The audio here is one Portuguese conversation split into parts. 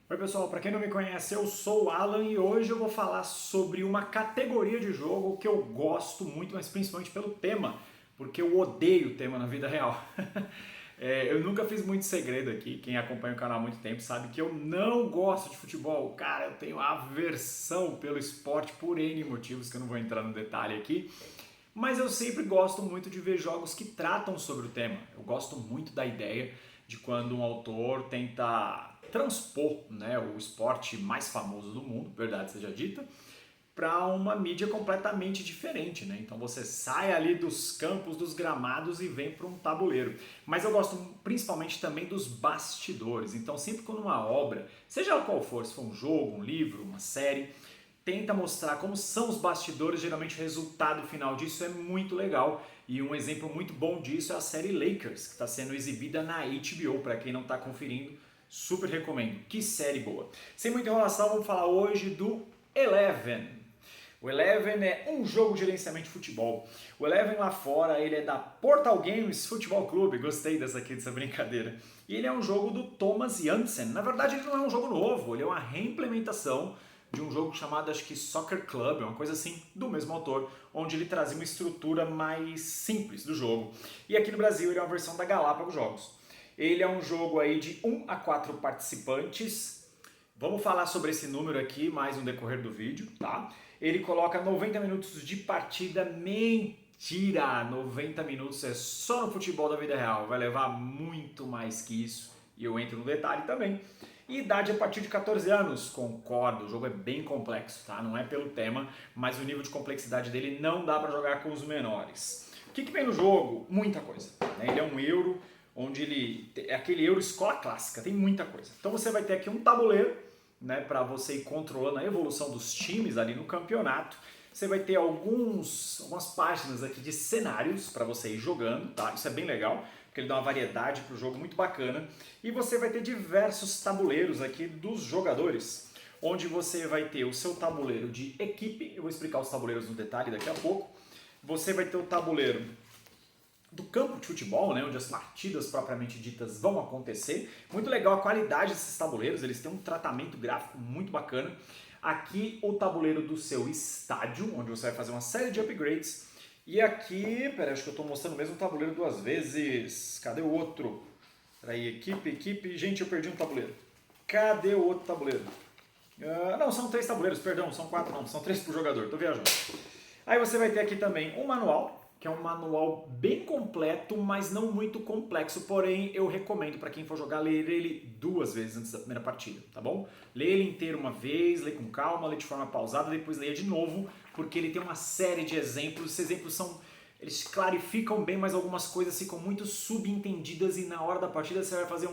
Oi pessoal, para quem não me conhece, eu sou o Alan e hoje eu vou falar sobre uma categoria de jogo que eu gosto muito, mas principalmente pelo tema, porque eu odeio o tema na vida real. Eu nunca fiz muito segredo aqui, quem acompanha o canal há muito tempo sabe que eu não gosto de futebol. Cara, eu tenho aversão pelo esporte por N motivos que eu não vou entrar no detalhe aqui. Mas eu sempre gosto muito de ver jogos que tratam sobre o tema. Eu gosto muito da ideia de quando um autor tenta transpor, né, o esporte mais famoso do mundo, verdade seja dita, para uma mídia completamente diferente, né? Então você sai ali dos campos, dos gramados e vem para um tabuleiro. Mas eu gosto principalmente também dos bastidores. Então sempre quando uma obra, seja ela qual for, se for um jogo, um livro, uma série, tenta mostrar como são os bastidores, geralmente o resultado final disso é muito legal. E um exemplo muito bom disso é a série Lakers, que está sendo exibida na HBO, para quem não está conferindo, super recomendo. Que série boa. Sem muita enrolação, vamos falar hoje do Eleven. O Eleven é um jogo de gerenciamento de futebol. O Eleven lá fora, ele é da Portal Games Futebol Clube, gostei dessa brincadeira. E ele é um jogo do Thomas Jansen. Na verdade, ele não é um jogo novo, ele é uma reimplementação de um jogo chamado, acho que Soccer Club, uma coisa assim, do mesmo autor, onde ele trazia uma estrutura mais simples do jogo. E aqui no Brasil ele é uma versão da Galápagos Jogos. Ele é um jogo aí de 1 a 4 participantes. Vamos falar sobre esse número aqui mais no decorrer do vídeo, tá? Ele coloca 90 minutos de partida. Mentira! 90 minutos é só no futebol da vida real. Vai levar muito mais que isso. E eu entro no detalhe também. E idade a partir de 14 anos, concordo, o jogo é bem complexo, tá? Não é pelo tema, mas o nível de complexidade dele não dá para jogar com os menores. O que vem no jogo? Muita coisa, né? Ele é um euro, onde ele é aquele euro escola clássica, tem muita coisa. Então você vai ter aqui um tabuleiro, né, para você ir controlando a evolução dos times ali no campeonato. Você vai ter algumas páginas aqui de cenários para você ir jogando, tá? Isso é bem legal, porque ele dá uma variedade para o jogo muito bacana. E você vai ter diversos tabuleiros aqui dos jogadores, onde você vai ter o seu tabuleiro de equipe. Eu vou explicar os tabuleiros no detalhe daqui a pouco. Você vai ter o tabuleiro do campo de futebol, né, onde as partidas propriamente ditas vão acontecer. Muito legal a qualidade desses tabuleiros, eles têm um tratamento gráfico muito bacana. Aqui o tabuleiro do seu estádio, onde você vai fazer uma série de upgrades. E aqui, peraí, acho que eu estou mostrando o mesmo tabuleiro duas vezes. Cadê o outro? Peraí, equipe. Gente, eu perdi um tabuleiro. Cadê o outro tabuleiro? Não, são 3 tabuleiros, perdão, são 4 não, são 3 por jogador, tô viajando. Aí você vai ter aqui também um manual, que é um manual bem completo, mas não muito complexo, porém eu recomendo para quem for jogar ler ele 2 vezes antes da primeira partida, tá bom? Lê ele inteiro uma vez, lê com calma, lê de forma pausada, depois leia de novo, porque ele tem uma série de exemplos, esses exemplos eles clarificam bem, mas algumas coisas ficam muito subentendidas e na hora da partida você vai fazer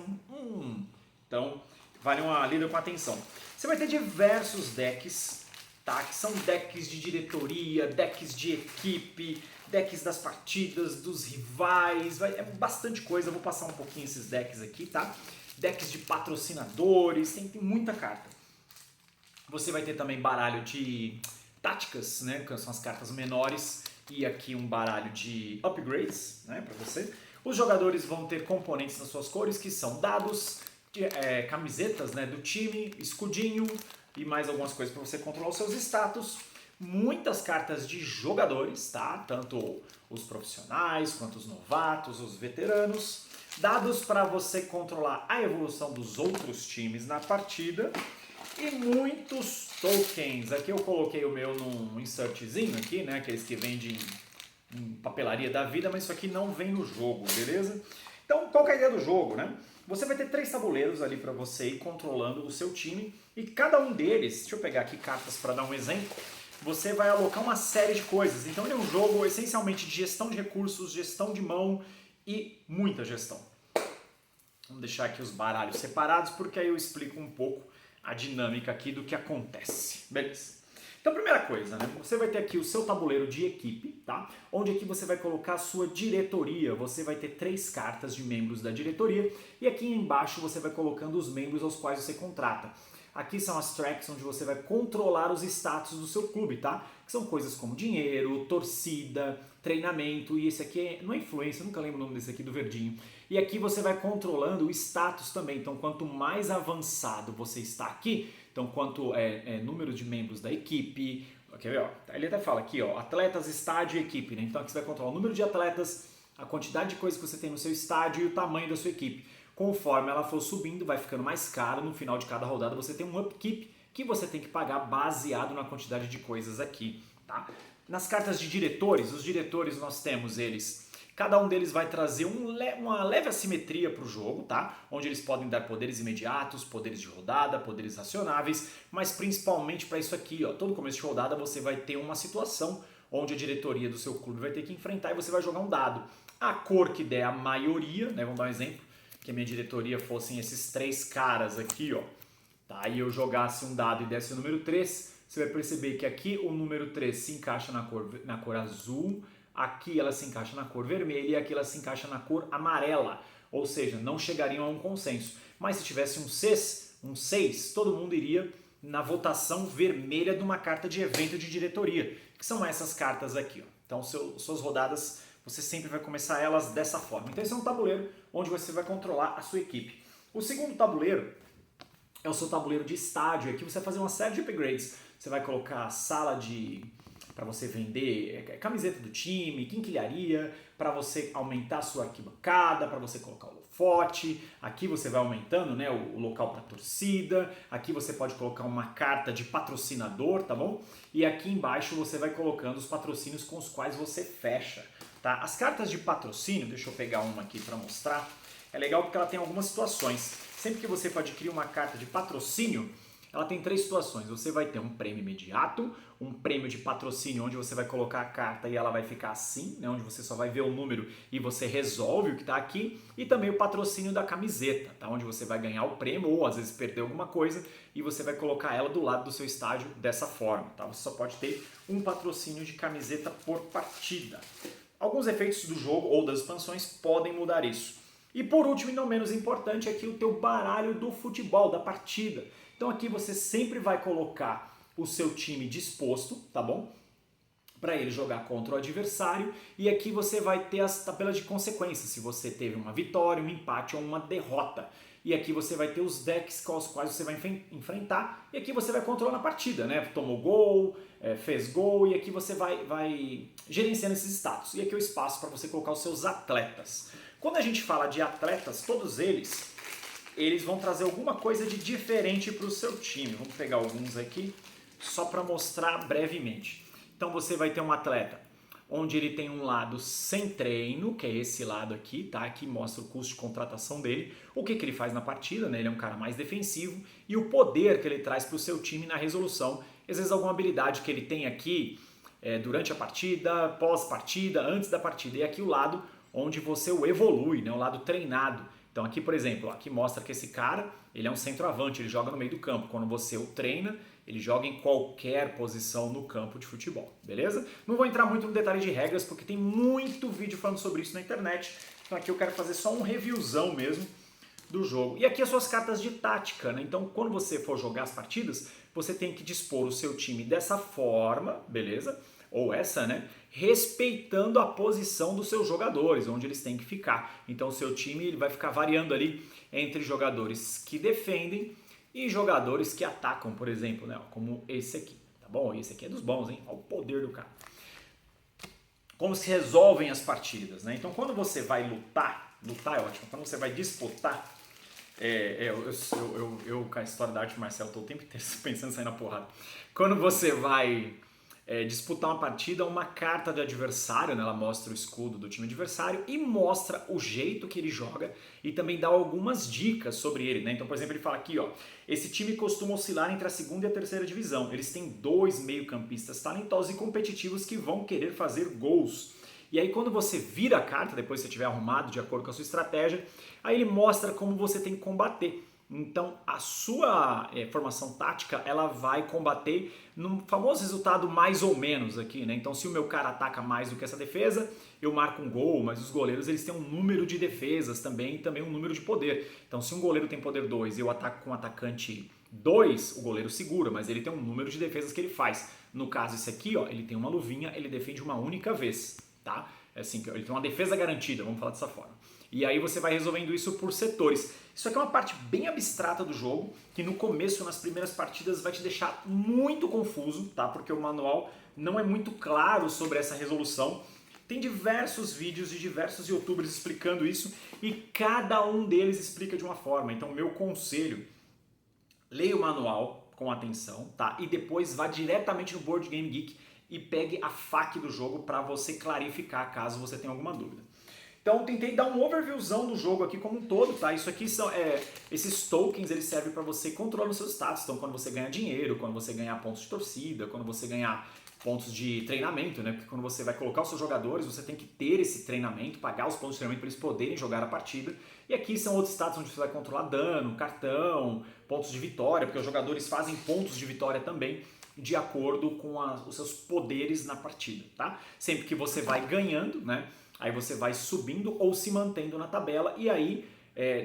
Então, vale uma lida com atenção. Você vai ter diversos decks, tá? Que são decks de diretoria, decks de equipe, decks das partidas, dos rivais, é bastante coisa, eu vou passar um pouquinho esses decks aqui, tá? Decks de patrocinadores, tem muita carta. Você vai ter também baralho de táticas, né, que são as cartas menores, e aqui um baralho de upgrades, né, para você. Os jogadores vão ter componentes nas suas cores, que são dados, camisetas, né, do time, escudinho e mais algumas coisas para você controlar os seus status. Muitas cartas de jogadores, tá? Tanto os profissionais quanto os novatos, os veteranos. Dados para você controlar a evolução dos outros times na partida. E muitos tokens. Aqui eu coloquei o meu num insertzinho aqui, né? Aqueles que vendem em papelaria da vida, mas isso aqui não vem no jogo, beleza? Então, qual que é a ideia do jogo, né? Você vai ter 3 tabuleiros ali para você ir controlando o seu time e cada um deles, deixa eu pegar aqui cartas para dar um exemplo, você vai alocar uma série de coisas. Então ele é um jogo essencialmente de gestão de recursos, gestão de mão e muita gestão. Vamos deixar aqui os baralhos separados porque aí eu explico um pouco a dinâmica aqui do que acontece. Beleza. Então, primeira coisa, né? Você vai ter aqui o seu tabuleiro de equipe, tá? Onde aqui você vai colocar a sua diretoria. Você vai ter 3 cartas de membros da diretoria e aqui embaixo você vai colocando os membros aos quais você contrata. Aqui são as tracks onde você vai controlar os status do seu clube, tá? Que são coisas como dinheiro, torcida, treinamento, e esse aqui não é influência, eu nunca lembro o nome desse aqui do verdinho. E aqui você vai controlando o status também, então quanto mais avançado você está aqui, então quanto número de membros da equipe, quer ver, ó, ele até fala aqui, ó, atletas, estádio e equipe, né? Então aqui você vai controlar o número de atletas, a quantidade de coisas que você tem no seu estádio e o tamanho da sua equipe. Conforme ela for subindo, vai ficando mais caro, no final de cada rodada você tem um upkeep que você tem que pagar baseado na quantidade de coisas aqui, tá? Nas cartas de diretores, os diretores nós temos eles, cada um deles vai trazer uma leve assimetria para o jogo, tá? Onde eles podem dar poderes imediatos, poderes de rodada, poderes acionáveis, mas principalmente para isso aqui, ó, todo começo de rodada você vai ter uma situação onde a diretoria do seu clube vai ter que enfrentar e você vai jogar um dado. A cor que der a maioria, né, vamos dar um exemplo, que a minha diretoria fossem esses 3 caras aqui, ó, tá? E eu jogasse um dado e desse o número 3, você vai perceber que aqui o número 3 se encaixa na cor azul, aqui ela se encaixa na cor vermelha e aqui ela se encaixa na cor amarela, ou seja, não chegariam a um consenso. Mas se tivesse um 6, todo mundo iria na votação vermelha de uma carta de evento de diretoria, que são essas cartas aqui, ó. Então suas rodadas, você sempre vai começar elas dessa forma. Então esse é um tabuleiro onde você vai controlar a sua equipe. O segundo tabuleiro é o seu tabuleiro de estádio. Aqui você vai fazer uma série de upgrades. Você vai colocar sala para você vender camiseta do time, quinquilharia, para você aumentar a sua arquibancada, para você colocar o holofote. Aqui você vai aumentando, né, o local para torcida. Aqui você pode colocar uma carta de patrocinador, tá bom? E aqui embaixo você vai colocando os patrocínios com os quais você fecha. Tá? As cartas de patrocínio, deixa eu pegar uma aqui para mostrar, é legal porque ela tem algumas situações. Sempre que você for adquirir uma carta de patrocínio, ela tem 3 situações. Você vai ter um prêmio imediato, um prêmio de patrocínio onde você vai colocar a carta e ela vai ficar assim, né, onde você só vai ver o número e você resolve o que está aqui, e também o patrocínio da camiseta, tá, onde você vai ganhar o prêmio ou às vezes perder alguma coisa e você vai colocar ela do lado do seu estádio dessa forma. Tá? Você só pode ter um patrocínio de camiseta por partida. Alguns efeitos do jogo ou das expansões podem mudar isso. E por último e não menos importante, aqui o teu baralho do futebol, da partida. Então aqui você sempre vai colocar o seu time disposto, tá bom? Para ele jogar contra o adversário. E aqui você vai ter as tabelas de consequências, se você teve uma vitória, um empate ou uma derrota. E aqui você vai ter os decks com os quais você vai enfrentar. E aqui você vai controlar a partida, né? Tomou gol, fez gol, e aqui você vai gerenciando esses status. E aqui é o espaço para você colocar os seus atletas. Quando a gente fala de atletas, todos eles vão trazer alguma coisa de diferente para o seu time. Vamos pegar alguns aqui, só para mostrar brevemente. Então você vai ter um atleta onde ele tem um lado sem treino, que é esse lado aqui, tá? Aqui mostra o custo de contratação dele, o que ele faz na partida, né? Ele é um cara mais defensivo, e o poder que ele traz para o seu time na resolução. Às vezes alguma habilidade que ele tem aqui durante a partida, pós-partida, antes da partida. E aqui o lado onde você o evolui, né? O lado treinado. Então aqui, por exemplo, aqui mostra que esse cara, ele é um centroavante, ele joga no meio do campo. Quando você o treina, ele joga em qualquer posição no campo de futebol, beleza? Não vou entrar muito no detalhe de regras, porque tem muito vídeo falando sobre isso na internet. Então aqui eu quero fazer só um reviewzão mesmo do jogo. E aqui as suas cartas de tática, né? Então quando você for jogar as partidas, você tem que dispor o seu time dessa forma, beleza? Ou essa, né? Respeitando a posição dos seus jogadores, onde eles têm que ficar. Então o seu time ele vai ficar variando ali entre jogadores que defendem e jogadores que atacam, por exemplo, né? Como esse aqui, tá bom? Esse aqui é dos bons, hein? Olha o poder do cara. Como se resolvem as partidas, né? Então quando você vai lutar é ótimo, quando você vai disputar, eu com a história da arte marcial estou o tempo inteiro pensando em sair na porrada. Quando você vai disputar uma partida, uma carta de adversário, né? Ela mostra o escudo do time adversário e mostra o jeito que ele joga e também dá algumas dicas sobre ele, né? Então, por exemplo, ele fala aqui, ó, esse time costuma oscilar entre a segunda e a terceira divisão. Eles têm 2 meio-campistas talentosos e competitivos que vão querer fazer gols. E aí quando você vira a carta, depois que você tiver arrumado de acordo com a sua estratégia, aí ele mostra como você tem que combater. Então a sua formação tática ela vai combater no famoso resultado mais ou menos aqui, né? Então se o meu cara ataca mais do que essa defesa, eu marco um gol, mas os goleiros eles têm um número de defesas também e também um número de poder. Então se um goleiro tem poder 2 e eu ataco com um atacante 2, o goleiro segura, mas ele tem um número de defesas que ele faz. No caso esse aqui, ó, ele tem uma luvinha, ele defende uma única vez, tá? É assim, ele tem uma defesa garantida, vamos falar dessa forma. E aí você vai resolvendo isso por setores. Isso aqui é uma parte bem abstrata do jogo, que no começo, nas primeiras partidas, vai te deixar muito confuso, tá? Porque o manual não é muito claro sobre essa resolução. Tem diversos vídeos de diversos youtubers explicando isso e cada um deles explica de uma forma. Então, meu conselho, leia o manual com atenção, tá? E depois vá diretamente no Board Game Geek e pegue a FAQ do jogo para você clarificar caso você tenha alguma dúvida. Então tentei dar um overviewzão do jogo aqui como um todo, tá? Isso aqui são esses tokens, eles servem para você controlar os seus status. Então quando você ganha dinheiro, quando você ganhar pontos de torcida, quando você ganhar pontos de treinamento, né? Porque quando você vai colocar os seus jogadores, você tem que ter esse treinamento, pagar os pontos de treinamento para eles poderem jogar a partida. E aqui são outros status onde você vai controlar dano, cartão, pontos de vitória, porque os jogadores fazem pontos de vitória também de acordo com os seus poderes na partida, tá? Sempre que você vai ganhando, né? Aí você vai subindo ou se mantendo na tabela e aí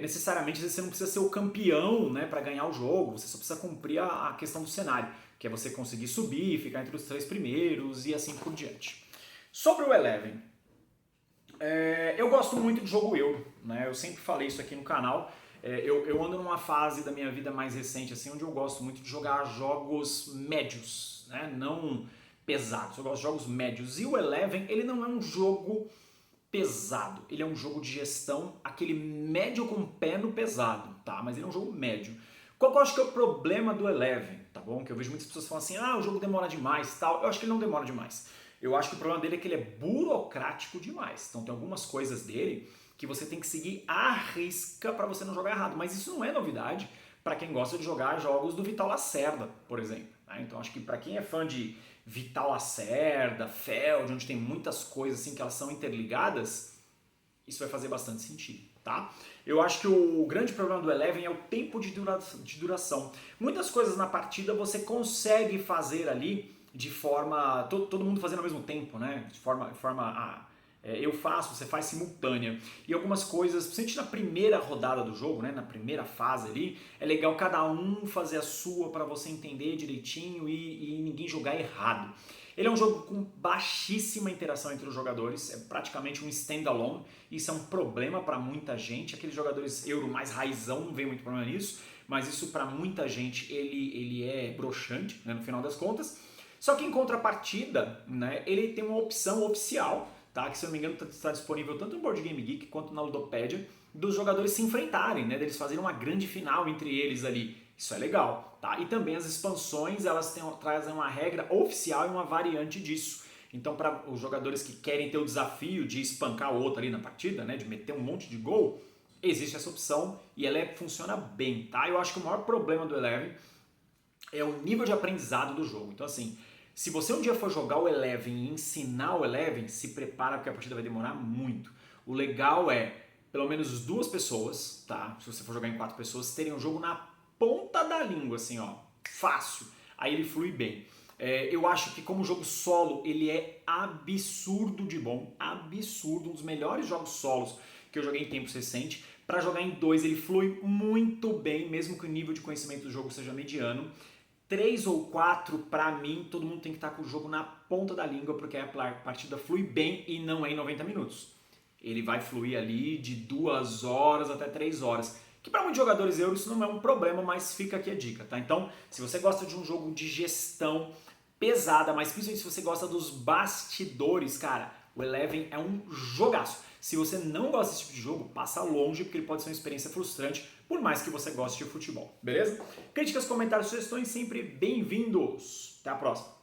necessariamente você não precisa ser o campeão, né, para ganhar o jogo, você só precisa cumprir a questão do cenário, que é você conseguir subir, ficar entre os 3 primeiros e assim por diante. Sobre o Eleven, eu gosto muito de jogo euro, né? Eu sempre falei isso aqui no canal. Eu ando numa fase da minha vida mais recente, assim, onde eu gosto muito de jogar jogos médios, né? Não pesados, eu gosto de jogos médios. E o Eleven, ele não é um jogo pesado, ele é um jogo de gestão, aquele médio com pé no pesado, tá? Mas ele é um jogo médio. Qual que eu acho que é o problema do Eleven, tá bom? Que eu vejo muitas pessoas falando assim, o jogo demora demais, tal. Eu acho que ele não demora demais. Eu acho que o problema dele é que ele é burocrático demais. Então tem algumas coisas dele que você tem que seguir à risca para você não jogar errado. Mas isso não é novidade para quem gosta de jogar jogos do Vital Lacerda, por exemplo. Né? Então acho que para quem é fã de Vital Lacerda, Feld, onde tem muitas coisas assim que elas são interligadas, isso vai fazer bastante sentido, tá? Eu acho que o grande problema do Eleven é o tempo de duração. Muitas coisas na partida você consegue fazer ali de forma... todo mundo fazendo ao mesmo tempo, né? De forma eu faço, você faz simultânea. E algumas coisas, principalmente na primeira rodada do jogo, né, na primeira fase ali, é legal cada um fazer a sua para você entender direitinho e ninguém jogar errado. Ele é um jogo com baixíssima interação entre os jogadores, é praticamente um standalone. Isso é um problema para muita gente. Aqueles jogadores euro mais raizão não vê muito problema nisso, mas isso para muita gente ele é broxante, né, no final das contas. Só que em contrapartida, né, ele tem uma opção oficial, tá? Que se eu não me engano está disponível tanto no Board Game Geek quanto na Ludopédia, dos jogadores se enfrentarem, né? Deles fazerem uma grande final entre eles ali. Isso é legal, tá? E também as expansões, elas trazem uma regra oficial e uma variante disso. Então, para os jogadores que querem ter o desafio de espancar o outro ali na partida, né? De meter um monte de gol, existe essa opção e ela funciona bem, tá? Eu acho que o maior problema do Eleven é o nível de aprendizado do jogo. Então, assim, se você um dia for jogar o Eleven e ensinar o Eleven, se prepara porque a partida vai demorar muito. O legal é, pelo menos 2 pessoas, tá? Se você for jogar em 4 pessoas, terem o jogo na ponta da língua, assim, ó, fácil. Aí ele flui bem. Eu acho que como jogo solo, ele é absurdo de bom, absurdo, um dos melhores jogos solos que eu joguei em tempos recentes. Para jogar em 2, ele flui muito bem, mesmo que o nível de conhecimento do jogo seja mediano. 3 ou 4, pra mim, todo mundo tem que estar com o jogo na ponta da língua, porque a partida flui bem e não é em 90 minutos. Ele vai fluir ali de 2 horas até 3 horas. Que para muitos jogadores euro isso não é um problema, mas fica aqui a dica, tá? Então, se você gosta de um jogo de gestão pesada, mas principalmente se você gosta dos bastidores, cara, o Eleven é um jogaço. Se você não gosta desse tipo de jogo, passa longe, porque ele pode ser uma experiência frustrante, por mais que você goste de futebol, beleza? Críticas, comentários, sugestões, sempre bem-vindos. Até a próxima.